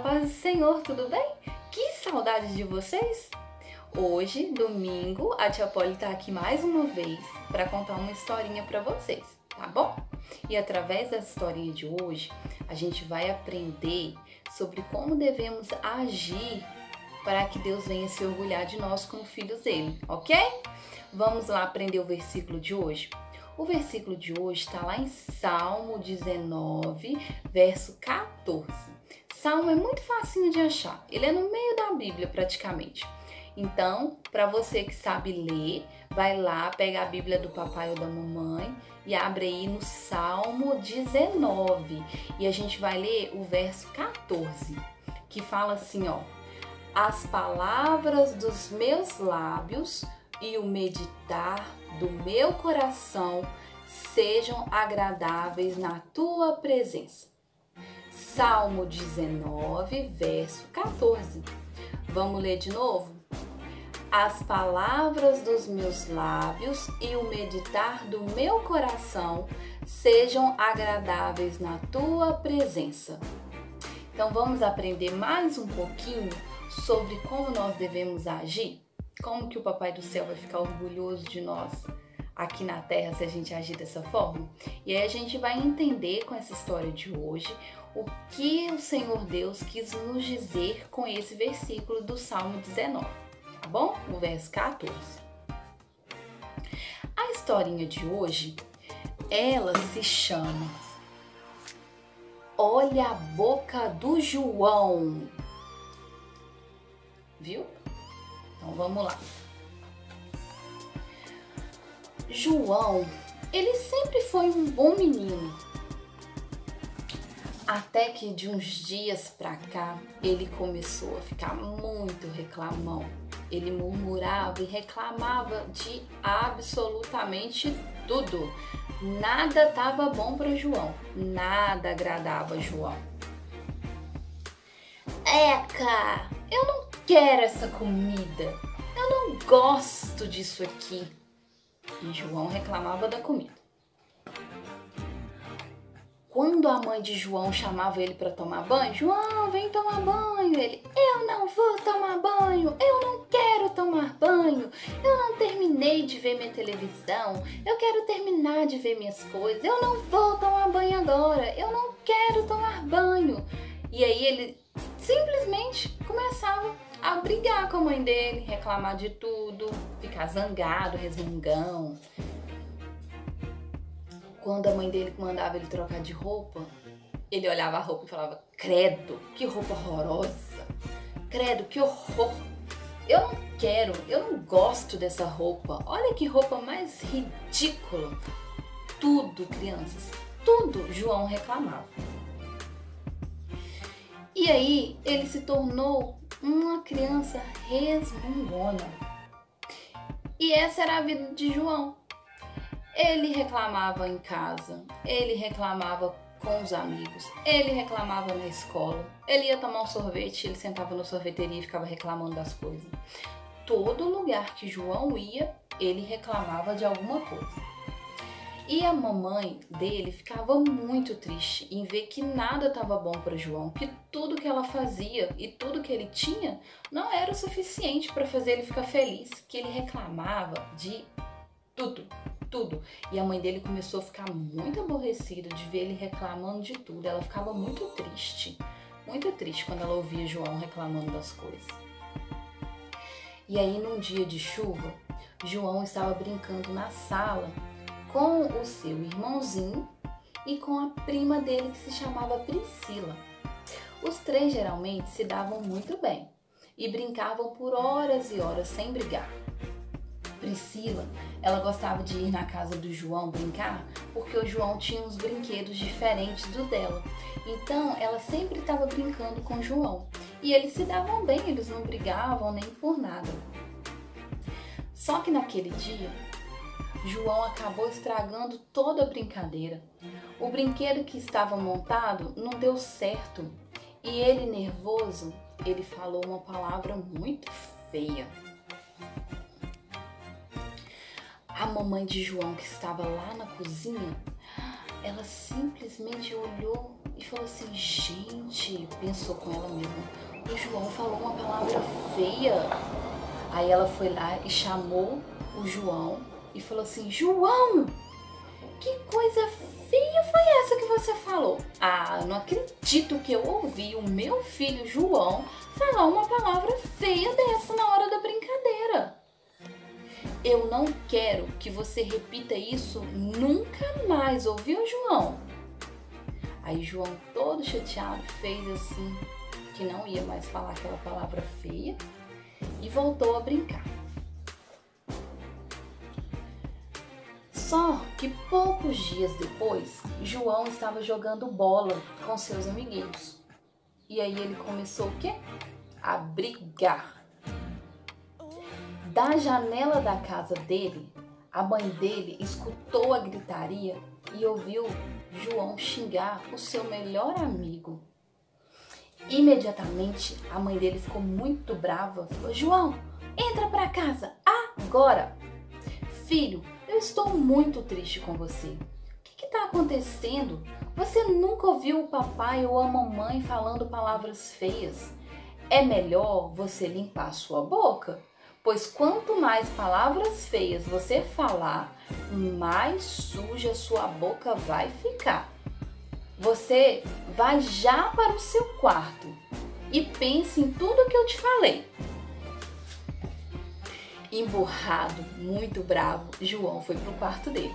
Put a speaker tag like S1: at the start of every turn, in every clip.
S1: paz do Senhor, tudo bem? Que saudade de vocês! Hoje, domingo, a tia Polly tá aqui mais uma vez para contar uma historinha para vocês, tá bom? E através dessa historinha de hoje, a gente vai aprender sobre como devemos agir para que Deus venha se orgulhar de nós como filhos dele, ok? Vamos lá aprender o versículo de hoje? O versículo de hoje está lá em Salmo 19, verso 14. Salmo é muito facinho de achar, ele é no meio da Bíblia praticamente. Então, para você que sabe ler, vai lá, pega a Bíblia do papai ou da mamãe e abre aí no Salmo 19. E a gente vai ler o verso 14, que fala assim, ó: as palavras dos meus lábios e o meditar do meu coração sejam agradáveis na tua presença. Salmo 19, verso 14. Vamos ler de novo? As palavras dos meus lábios e o meditar do meu coração sejam agradáveis na tua presença. Então vamos aprender mais um pouquinho sobre como nós devemos agir? Como que o Papai do Céu vai ficar orgulhoso de nós aqui na Terra se a gente agir dessa forma? E aí a gente vai entender com essa história de hoje o que o Senhor Deus quis nos dizer com esse versículo do Salmo 19, tá bom? O verso 14. A historinha de hoje, ela se chama Olha a Boca do João. Viu? Então vamos lá. João, ele sempre foi um bom menino. Até que de uns dias pra cá, ele começou a ficar muito reclamão. Ele murmurava e reclamava de absolutamente tudo. Nada tava bom para João, nada agradava João. Eca, eu não quero essa comida, eu não gosto disso aqui. E João reclamava da comida. Quando a mãe de João chamava ele para tomar banho, João, vem tomar banho. Ele, eu não vou tomar banho, eu não quero tomar banho, eu não terminei de ver minha televisão, eu quero terminar de ver minhas coisas, eu não vou tomar banho agora, eu não quero tomar banho. E aí ele simplesmente começava a brigar com a mãe dele, reclamar de tudo, ficar zangado, resmungão. Quando a mãe dele mandava ele trocar de roupa, ele olhava a roupa e falava, credo, que roupa horrorosa, credo, que horror, eu não quero, eu não gosto dessa roupa, olha que roupa mais ridícula. Tudo, crianças, tudo João reclamava. E aí ele se tornou uma criança resmungona. E essa era a vida de João. Ele reclamava em casa, ele reclamava com os amigos, ele reclamava na escola, ele ia tomar um sorvete, ele sentava na sorveteria e ficava reclamando das coisas. Todo lugar que João ia, ele reclamava de alguma coisa. E a mamãe dele ficava muito triste em ver que nada estava bom para João, que tudo que ela fazia e tudo que ele tinha não era o suficiente para fazer ele ficar feliz, que ele reclamava de tudo. E a mãe dele começou a ficar muito aborrecida de ver ele reclamando de tudo. Ela ficava muito triste quando ela ouvia João reclamando das coisas. E aí num dia de chuva, João estava brincando na sala com o seu irmãozinho e com a prima dele que se chamava Priscila. Os três geralmente se davam muito bem e brincavam por horas e horas sem brigar. Priscila, ela gostava de ir na casa do João brincar porque o João tinha uns brinquedos diferentes do dela. Então ela sempre estava brincando com o João e eles se davam bem, eles não brigavam nem por nada. Só que naquele dia, João acabou estragando toda a brincadeira. O brinquedo que estava montado não deu certo e ele, nervoso, ele falou uma palavra muito feia. A mamãe de João, que estava lá na cozinha, ela simplesmente olhou e falou assim, gente, pensou com ela mesma, o João falou uma palavra feia. Aí ela foi lá e chamou o João e falou assim, João, que coisa feia foi essa que você falou? Ah, eu não acredito que eu ouvi o meu filho João falar uma palavra feia dessa na hora da brincadeira. Eu não quero que você repita isso nunca mais, ouviu, João? Aí João, todo chateado, fez assim, que não ia mais falar aquela palavra feia e voltou a brincar. Só que poucos dias depois, João estava jogando bola com seus amiguinhos. E aí ele começou o quê? A brigar. Da janela da casa dele, a mãe dele escutou a gritaria e ouviu João xingar o seu melhor amigo. Imediatamente, a mãe dele ficou muito brava. Falou, João, entra pra casa agora. Filho, eu estou muito triste com você. O que está acontecendo? Você nunca ouviu o papai ou a mamãe falando palavras feias. É melhor você limpar sua boca, pois quanto mais palavras feias você falar, mais suja sua boca vai ficar. Você vai já para o seu quarto e pense em tudo que eu te falei. Emburrado, muito bravo, João foi pro quarto dele.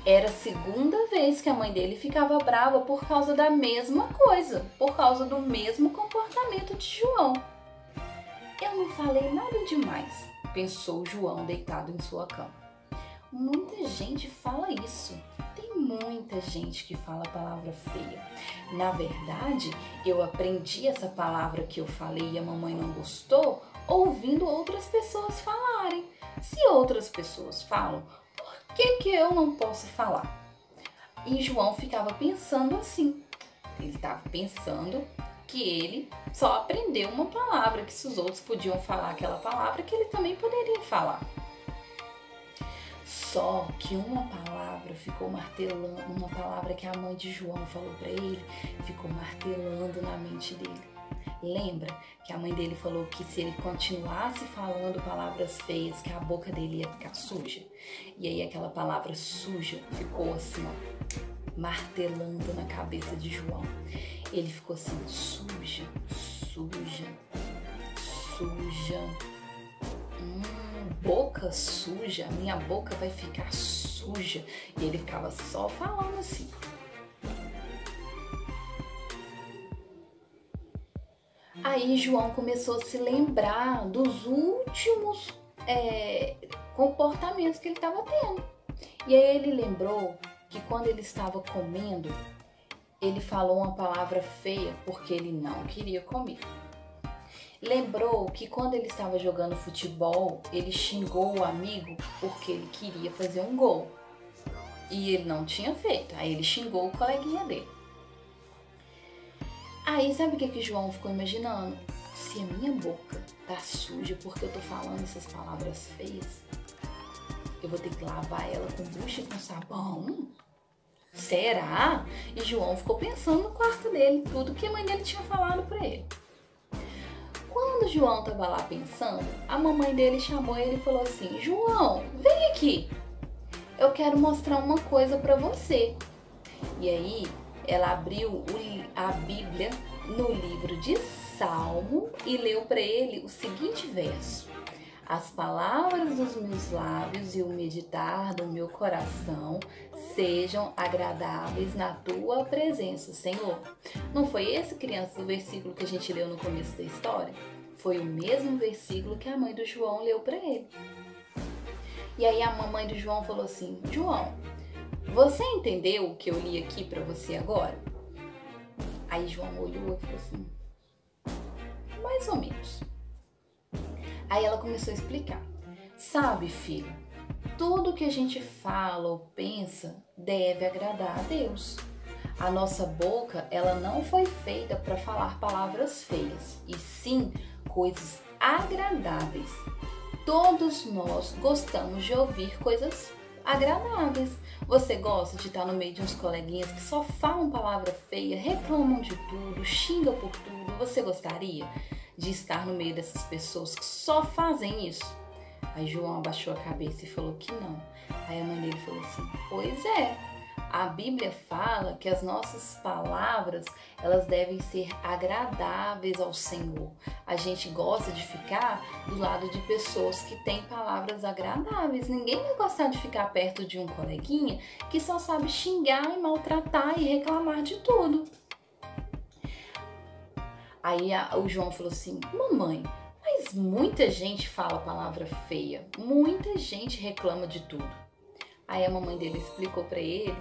S1: Era a segunda vez que a mãe dele ficava brava por causa da mesma coisa, por causa do mesmo comportamento de João. Eu não falei nada demais, pensou João deitado em sua cama. Muita gente fala isso. Tem muita gente que fala a palavra feia. Na verdade, eu aprendi essa palavra que eu falei e a mamãe não gostou ouvindo outras pessoas falarem. Se outras pessoas falam, por que eu não posso falar? E João ficava pensando assim. Ele estava pensando que ele só aprendeu uma palavra, que se os outros podiam falar aquela palavra, que ele também poderia falar. Só que uma palavra ficou martelando, uma palavra que a mãe de João falou para ele, ficou martelando na mente dele. Lembra que a mãe dele falou que se ele continuasse falando palavras feias, que a boca dele ia ficar suja? E aí aquela palavra suja ficou assim, ó, martelando na cabeça de João. Ele ficou assim, suja, suja, suja. Boca suja, minha boca vai ficar suja. E ele ficava só falando assim. Aí João começou a se lembrar dos últimos comportamentos que ele estava tendo. E aí ele lembrou que quando ele estava comendo, ele falou uma palavra feia porque ele não queria comer. Lembrou que quando ele estava jogando futebol, ele xingou o amigo porque ele queria fazer um gol. E ele não tinha feito, aí ele xingou o coleguinha dele. Aí sabe o que João ficou imaginando? Se a minha boca tá suja porque eu tô falando essas palavras feias, eu vou ter que lavar ela com bucha e com sabão? Será? E João ficou pensando no quarto dele, tudo que a mãe dele tinha falado pra ele. Quando João tava lá pensando, a mamãe dele chamou ele e falou assim, João, vem aqui, eu quero mostrar uma coisa pra você. E aí ela abriu a Bíblia no livro de Salmo e leu para ele o seguinte verso: as palavras dos meus lábios e o meditar do meu coração sejam agradáveis na tua presença, Senhor. Não foi esse, criança, o versículo que a gente leu no começo da história? Foi o mesmo versículo que a mãe do João leu para ele. E aí a mamãe do João falou assim, João, você entendeu o que eu li aqui para você agora? Aí João olhou e falou assim, mais ou menos. Aí ela começou a explicar. Sabe, filho, tudo que a gente fala ou pensa deve agradar a Deus. A nossa boca, ela não foi feita para falar palavras feias, e sim coisas agradáveis. Todos nós gostamos de ouvir coisas agradáveis. Você gosta de estar no meio de uns coleguinhas que só falam palavra feia, reclamam de tudo, xingam por tudo? Você gostaria de estar no meio dessas pessoas que só fazem isso? Aí João abaixou a cabeça e falou que não. Aí a mãe dele falou assim: pois é, a Bíblia fala que as nossas palavras, elas devem ser agradáveis ao Senhor. A gente gosta de ficar do lado de pessoas que têm palavras agradáveis. Ninguém vai gostar de ficar perto de um coleguinha que só sabe xingar e maltratar e reclamar de tudo. Aí o João falou assim: mamãe, mas muita gente fala palavra feia, muita gente reclama de tudo. Aí a mamãe dele explicou para ele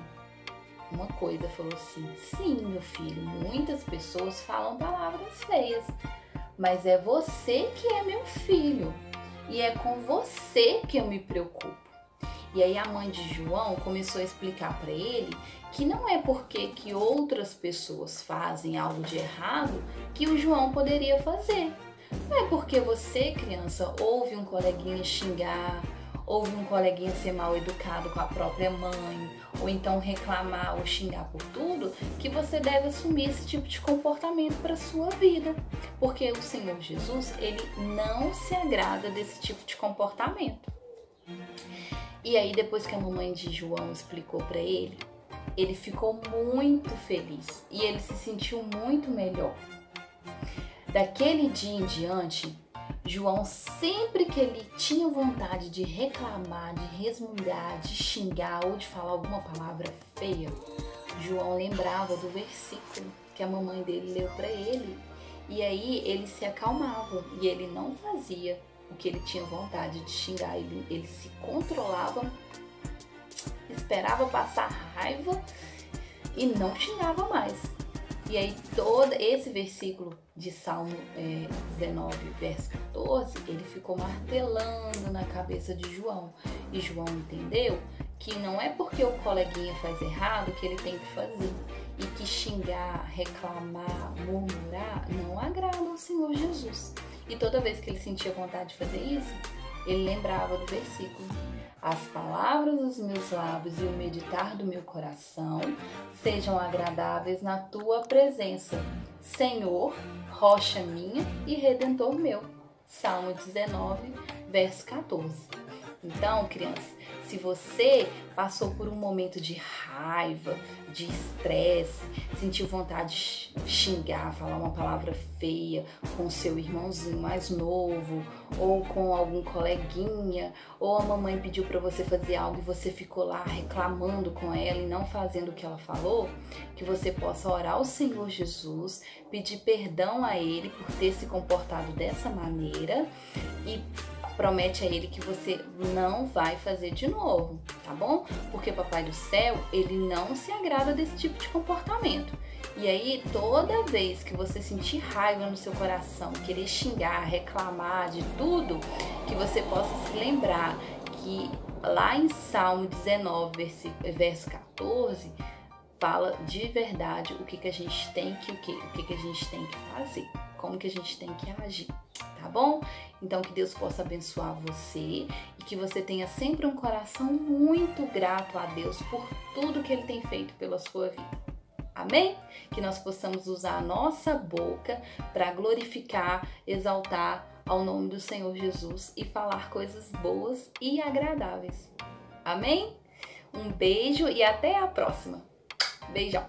S1: uma coisa, falou assim: sim, meu filho, muitas pessoas falam palavras feias, mas é você que é meu filho e é com você que eu me preocupo. E aí a mãe de João começou a explicar para ele que não é porque que outras pessoas fazem algo de errado que o João poderia fazer. Não é porque você, criança, ouve um coleguinha xingar, ouve um coleguinha ser mal educado com a própria mãe, ou então reclamar ou xingar por tudo, que você deve assumir esse tipo de comportamento para sua vida. Porque o Senhor Jesus, ele não se agrada desse tipo de comportamento. E aí, depois que a mamãe de João explicou para ele ficou muito feliz e ele se sentiu muito melhor. Daquele dia em diante, João, sempre que ele tinha vontade de reclamar, de resmungar, de xingar ou de falar alguma palavra feia, João lembrava do versículo que a mamãe dele leu para ele. E aí ele se acalmava e ele não fazia o que ele tinha vontade de xingar. Ele se controlava, esperava passar raiva e não xingava mais. E aí todo esse versículo de Salmo 19, verso 14, ele ficou martelando na cabeça de João. E João entendeu que não é porque o coleguinha faz errado que ele tem que fazer. E que xingar, reclamar, murmurar não agrada ao Senhor Jesus. E toda vez que ele sentia vontade de fazer isso, ele lembrava do versículo: as palavras dos meus lábios e o meditar do meu coração sejam agradáveis na tua presença, Senhor, rocha minha e redentor meu. Salmo 19, verso 14. Então, criança, se você passou por um momento de raiva, de estresse, sentiu vontade de xingar, falar uma palavra feia com seu irmãozinho mais novo, ou com algum coleguinha, ou a mamãe pediu para você fazer algo e você ficou lá reclamando com ela e não fazendo o que ela falou, que você possa orar ao Senhor Jesus, pedir perdão a Ele por ter se comportado dessa maneira e promete a Ele que você não vai fazer de novo, tá bom? Porque Papai do Céu, Ele não se agrada desse tipo de comportamento. E aí, toda vez que você sentir raiva no seu coração, querer xingar, reclamar de tudo, que você possa se lembrar que lá em Salmo 19, verso 14, fala de verdade o que a gente tem que a gente tem que fazer, como que a gente tem que agir, tá bom? Então que Deus possa abençoar você e que você tenha sempre um coração muito grato a Deus por tudo que Ele tem feito pela sua vida. Amém? Que nós possamos usar a nossa boca para glorificar, exaltar ao nome do Senhor Jesus e falar coisas boas e agradáveis. Amém? Um beijo e até a próxima. Beijão!